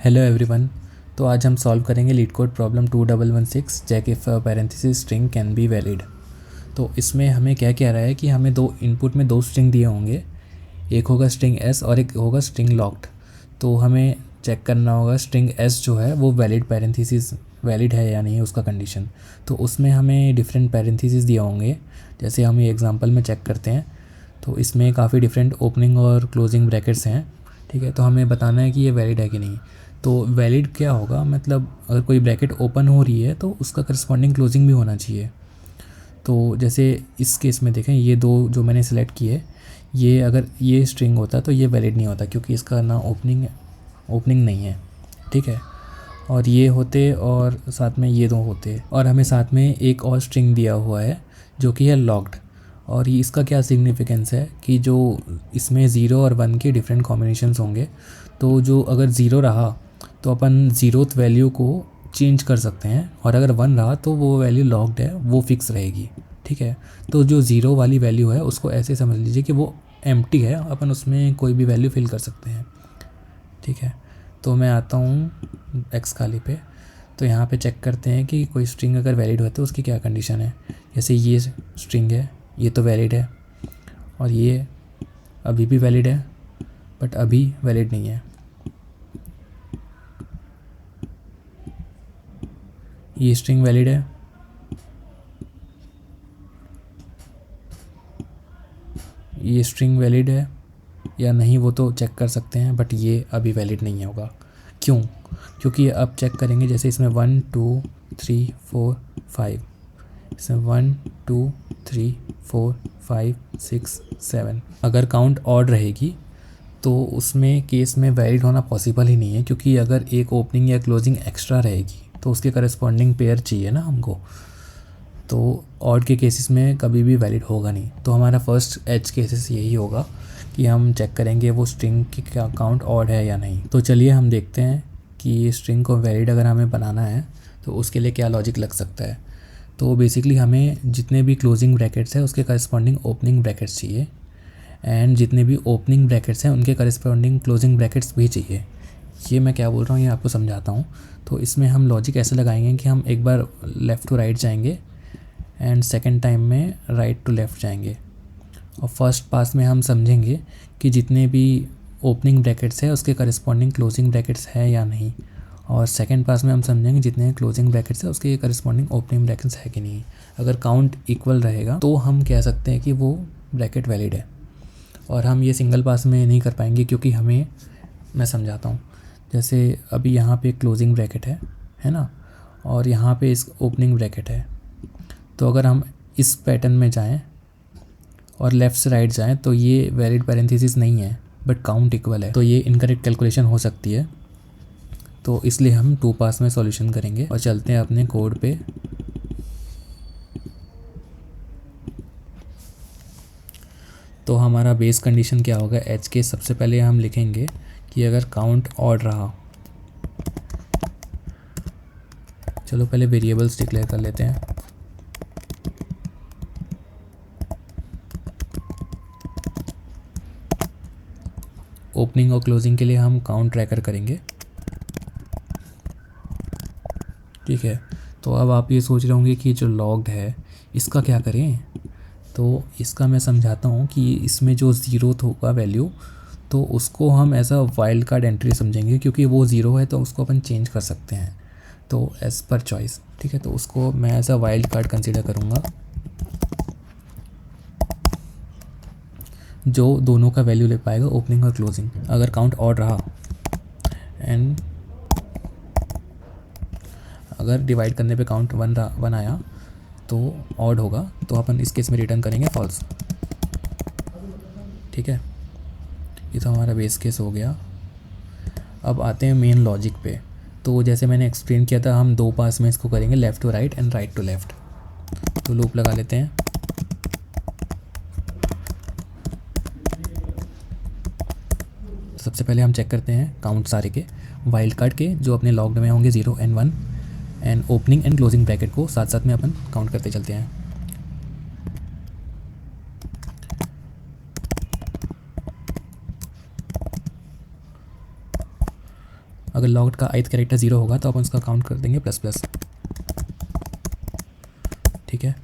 Hello everyone. तो आज हम सॉल्व करेंगे LeetCode problem 2116 check if parentheses string can be valid. तो इसमें हमें क्या कह रहा है कि हमें दो इनपुट में दो स्ट्रिंग दिए होंगे, एक होगा स्ट्रिंग एस और एक होगा स्ट्रिंग लॉक्ड। तो हमें चेक करना होगा स्ट्रिंग एस जो है वो वैलिड पैरेंथेसिस वैलिड है या नहीं, उसका कंडीशन। तो उसमें हमें डिफरेंट पैरेंथेसिस दिए होंगे, जैसे हम ये एग्जांपल में चेक करते हैं। तो इसमें काफ़ी डिफरेंट ओपनिंग और क्लोजिंग ब्रैकेट्स हैं, ठीक है। तो हमें बताना है कि ये वैलिड है कि नहीं। तो वैलिड क्या होगा, मतलब अगर कोई ब्रैकेट ओपन हो रही है तो उसका करस्पॉन्डिंग क्लोजिंग भी होना चाहिए। तो जैसे इस केस में देखें, ये दो जो मैंने सेलेक्ट किए, ये अगर ये स्ट्रिंग होता तो ये वैलिड नहीं होता, क्योंकि इसका ना ओपनिंग नहीं है, ठीक है। और ये होते और साथ में ये दो होते, और हमें साथ में एक और स्ट्रिंग दिया हुआ है जो कि है लॉक्ड। और ये इसका क्या सिग्निफिकेंस है कि जो इसमें ज़ीरो और वन के डिफरेंट कॉम्बिनेशंस होंगे, तो जो अगर ज़ीरो रहा तो अपन ज़ीरोथ वैल्यू को चेंज कर सकते हैं, और अगर वन रहा तो वो वैल्यू लॉक्ड है, वो फिक्स रहेगी, ठीक है। तो जो ज़ीरो वाली वैल्यू है उसको ऐसे समझ लीजिए कि वो एम्प्टी है, अपन उसमें कोई भी वैल्यू फिल कर सकते हैं, ठीक है। तो मैं आता हूँ एक्स खाली पे। तो यहाँ पे चेक करते हैं कि कोई स्ट्रिंग अगर वैलिड हो तो उसकी क्या कंडीशन है। जैसे ये स्ट्रिंग है, ये तो वैलिड है, और ये अभी भी वैलिड है, बट अभी वैलिड नहीं है। ये स्ट्रिंग वैलिड है, ये स्ट्रिंग वैलिड है या नहीं वो तो चेक कर सकते हैं, बट ये अभी वैलिड नहीं होगा। क्यों? क्योंकि अब चेक करेंगे, जैसे इसमें 1 2 3 4 5, इसमें 1 2 3 4 5 6 7, अगर काउंट ऑड रहेगी तो उसमें केस में वैलिड होना पॉसिबल ही नहीं है, क्योंकि अगर एक ओपनिंग या क्लोजिंग एक्स्ट्रा रहेगी तो उसके करस्पॉन्डिंग पेयर चाहिए ना हमको। तो ऑड के केसेस में कभी भी वैलिड होगा नहीं। तो हमारा फर्स्ट एज केसेस यही होगा कि हम चेक करेंगे वो स्ट्रिंग की क्या काउंट ऑड है या नहीं। तो चलिए हम देखते हैं कि स्ट्रिंग को वैलिड अगर हमें बनाना है तो उसके लिए क्या लॉजिक लग सकता है। तो बेसिकली हमें जितने भी क्लोजिंग ब्रैकेट्स है उसके करस्पॉन्डिंग ओपनिंग ब्रैकेट्स चाहिए, एंड जितने भी ओपनिंग ब्रैकेट्स हैं उनके करस्पॉन्डिंग क्लोजिंग ब्रैकेट्स भी चाहिए। ये मैं क्या बोल रहा हूँ ये आपको समझाता हूँ। तो इसमें हम लॉजिक ऐसे लगाएंगे कि हम एक बार लेफ़्ट टू राइट जाएंगे एंड सेकेंड टाइम में राइट टू लेफ़्ट जाएंगे, और फर्स्ट पास में हम समझेंगे कि जितने भी ओपनिंग ब्रैकेट्स है उसके करस्पॉन्डिंग क्लोजिंग ब्रैकेट्स है या नहीं, और सेकेंड पास में हम समझेंगे जितने क्लोजिंग ब्रैकेट्स है उसके करस्पॉन्डिंग ओपनिंग ब्रैकेट्स है कि नहीं। अगर काउंट इक्वल रहेगा तो हम कह सकते हैं कि वो ब्रैकेट वैलिड है। और हम ये सिंगल पास में नहीं कर पाएंगे, क्योंकि हमें, मैं समझाता हूँ। जैसे अभी यहाँ पे क्लोजिंग ब्रैकेट है ना, और यहाँ पे इस ओपनिंग ब्रैकेट है। तो अगर हम इस पैटर्न में जाएं और लेफ़्ट से राइट जाएं तो ये वैलिड पैरेंथेसिस नहीं है, बट काउंट इक्वल है, तो ये इनकरेक्ट कैलकुलेशन हो सकती है। तो इसलिए हम टू पास में सॉल्यूशन करेंगे और चलते हैं अपने कोड पे। तो हमारा बेस कंडीशन क्या होगा, एच के सबसे पहले हम लिखेंगे कि अगर काउंट ऑड रहा, चलो पहले वेरिएबल्स डिक्लेयर कर लेते हैं। ओपनिंग और क्लोजिंग के लिए हम काउंट ट्रैकर करेंगे, ठीक है। तो अब आप ये सोच रहे होंगे कि जो लॉग्ड है इसका क्या करें। तो इसका मैं समझाता हूँ कि इसमें जो ज़ीरो होगा वैल्यू, तो उसको हम as a wild card entry समझेंगे, क्योंकि वो ज़ीरो है तो उसको अपन चेंज कर सकते हैं, तो एज़ पर चॉइस, ठीक है। तो उसको मैं as a wild card consider करूँगा, जो दोनों का वैल्यू ले पाएगा, ओपनिंग और क्लोजिंग। अगर काउंट ऑड रहा एंड अगर डिवाइड करने पे काउंट वन आया तो ऑड होगा, तो अपन इस केस में रिटर्न करेंगे फॉल्स, ठीक है। ये तो हमारा बेस केस हो गया। अब आते हैं मेन लॉजिक पे। तो जैसे मैंने एक्सप्लेन किया था, हम दो पास में इसको करेंगे, left to right and right to left. तो लूप लगा लेते हैं। सबसे पहले हम चेक करते हैं काउंट सारे के, वाइल्ड कार्ड के जो अपने लॉग्ड में होंगे 0 and 1, and opening and closing bracket को साथ साथ में अपन काउंट करते चलते हैं। अगर लॉग्ड का ith कैरेक्टर 0 होगा तो अपन उसका काउंट कर देंगे प्लस प्लस, ठीक है।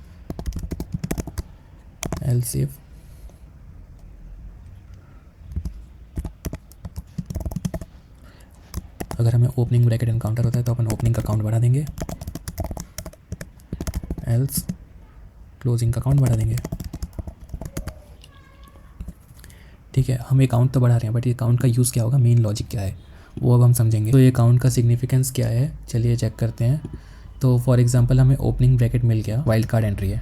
एल्स इफ अगर हमें ओपनिंग ब्रैकेट एनकाउंटर होता है तो अपन ओपनिंग का काउंट बढ़ा देंगे, एल्स क्लोजिंग का काउंट बढ़ा देंगे, ठीक है। हम ये काउंट तो बढ़ा रहे हैं बट ये काउंट का यूज़ क्या होगा, मेन लॉजिक क्या है वो अब हम समझेंगे। तो ये काउंट का सिग्निफिकेंस क्या है, चलिए चेक करते हैं। तो फॉर एग्जांपल हमें ओपनिंग ब्रैकेट मिल गया, वाइल्ड कार्ड एंट्री है,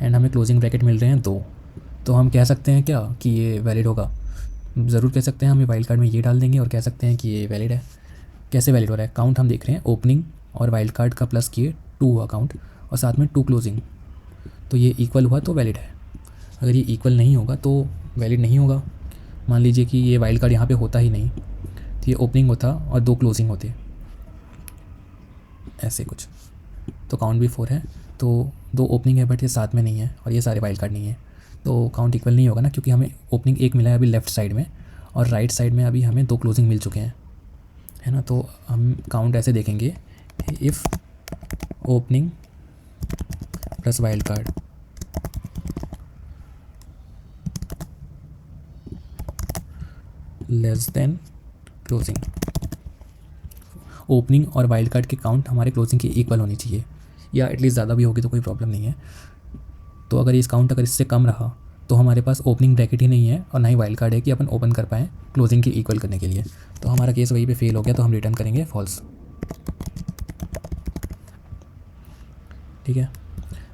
एंड हमें क्लोजिंग ब्रैकेट मिल रहे हैं 2, तो हम कह सकते हैं क्या कि ये वैलिड होगा, ज़रूर कह सकते हैं। हमें वाइल्ड कार्ड में ये डाल देंगे और कह सकते हैं कि ये वैलिड है। कैसे वैलिड हो रहा है, काउंट हम देख रहे हैं, ओपनिंग और वाइल्ड कार्ड का प्लस किए 2 हुआ काउंट, और साथ में 2 क्लोजिंग, तो ये इक्वल हुआ तो वैलिड है। अगर ये इक्वल नहीं होगा तो वैलिड नहीं होगा। मान लीजिए कि ये वाइल्ड कार्ड यहाँ पे होता ही नहीं, तो ये ओपनिंग होता और 2 क्लोजिंग होते, ऐसे कुछ, तो काउंट भी 4 है। तो 2 ओपनिंग है बट ये साथ में नहीं है और ये सारे वाइल्ड कार्ड नहीं है, तो काउंट इक्वल नहीं होगा ना, क्योंकि हमें ओपनिंग 1 मिला है अभी लेफ़्ट साइड में और राइट साइड में अभी हमें 2 क्लोजिंग मिल चुके हैं, है ना। तो हम काउंट ऐसे देखेंगे, if opening plus wild card less than closing, opening और वाइल्ड कार्ड के काउंट हमारे क्लोजिंग के इक्वल होनी चाहिए, या एटलीस्ट ज़्यादा भी होगी तो कोई प्रॉब्लम नहीं है। तो अगर इस काउंट अगर इससे कम रहा तो हमारे पास ओपनिंग ब्रैकेट ही नहीं है और ना ही वाइल्ड कार्ड है कि अपन ओपन कर पाएँ क्लोजिंग के इक्वल करने के लिए, तो हमारा केस वहीं पे फेल हो गया, तो हम रिटर्न करेंगे फॉल्स, ठीक है।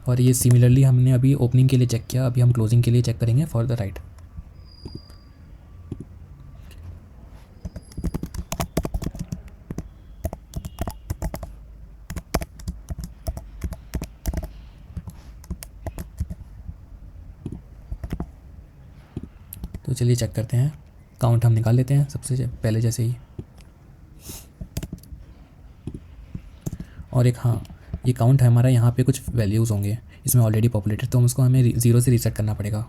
और ये सिमिलरली हमने अभी ओपनिंग के लिए चेक किया, अभी हम क्लोजिंग के लिए चेक करेंगे फॉर द राइट। तो चलिए चेक करते हैं, काउंट हम निकाल लेते हैं सबसे पहले जैसे ही। और एक हाँ, ये काउंट है हमारा, यहाँ पे कुछ वैल्यूज़ होंगे इसमें ऑलरेडी पॉपुलेटेड, तो हम उसको हमें 0 से रीसेट करना पड़ेगा।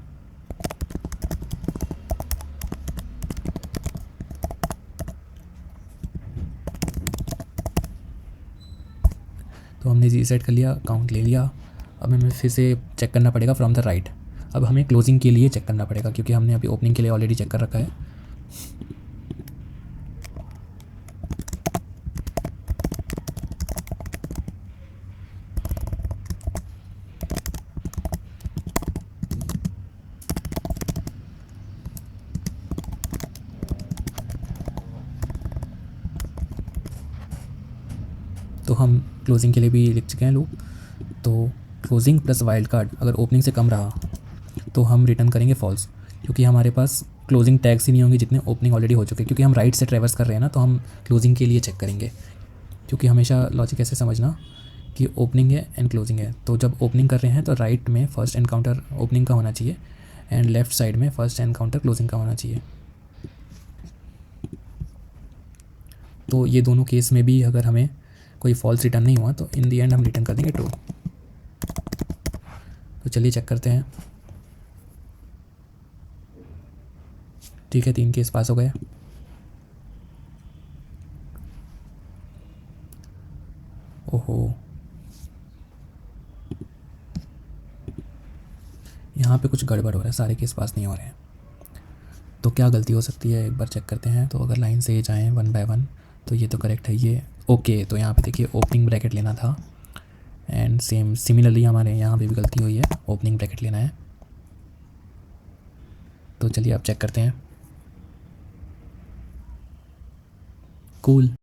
तो हमने रीसेट कर लिया, काउंट ले लिया। अब हमें फिर से चेक करना पड़ेगा फ्रॉम द राइट। अब हमें क्लोजिंग के लिए चेक करना पड़ेगा क्योंकि हमने अभी ओपनिंग के लिए ऑलरेडी चेक कर रखा है। तो हम क्लोजिंग के लिए भी लिख चुके हैं लूप। तो क्लोजिंग प्लस वाइल्ड कार्ड अगर ओपनिंग से कम रहा तो हम रिटर्न करेंगे फॉल्स, क्योंकि हमारे पास क्लोजिंग टैग्स ही नहीं होंगे जितने ओपनिंग ऑलरेडी हो चुके, क्योंकि हम राइट से ट्रैवर्स कर रहे हैं ना, तो हम क्लोजिंग के लिए चेक करेंगे। क्योंकि हमेशा लॉजिक ऐसे समझना कि ओपनिंग है एंड क्लोजिंग है, तो जब ओपनिंग कर रहे हैं तो राइट में फर्स्ट एनकाउंटर ओपनिंग का होना चाहिए एंड लेफ़्ट साइड में फर्स्ट एनकाउंटर क्लोजिंग का होना चाहिए। तो ये दोनों केस में भी अगर हमें कोई फॉल्स रिटर्न नहीं हुआ तो इन दी एंड हम रिटर्न कर देंगे ट्रू। तो चलिए चेक करते हैं, ठीक है, 3 केस पास हो गए। ओहो, यहाँ पे कुछ गड़बड़ हो रहा है, सारे केस पास नहीं हो रहे हैं। तो क्या गलती हो सकती है एक बार चेक करते हैं। तो अगर लाइन से जाएँ 1 बाय 1 तो ये तो करेक्ट है ये, ओके। तो यहाँ पे देखिए ओपनिंग ब्रैकेट लेना था एंड सिमिलरली हमारे यहाँ पे भी गलती हुई है, ओपनिंग ब्रैकेट लेना है। तो चलिए अब चेक करते हैं। कूल।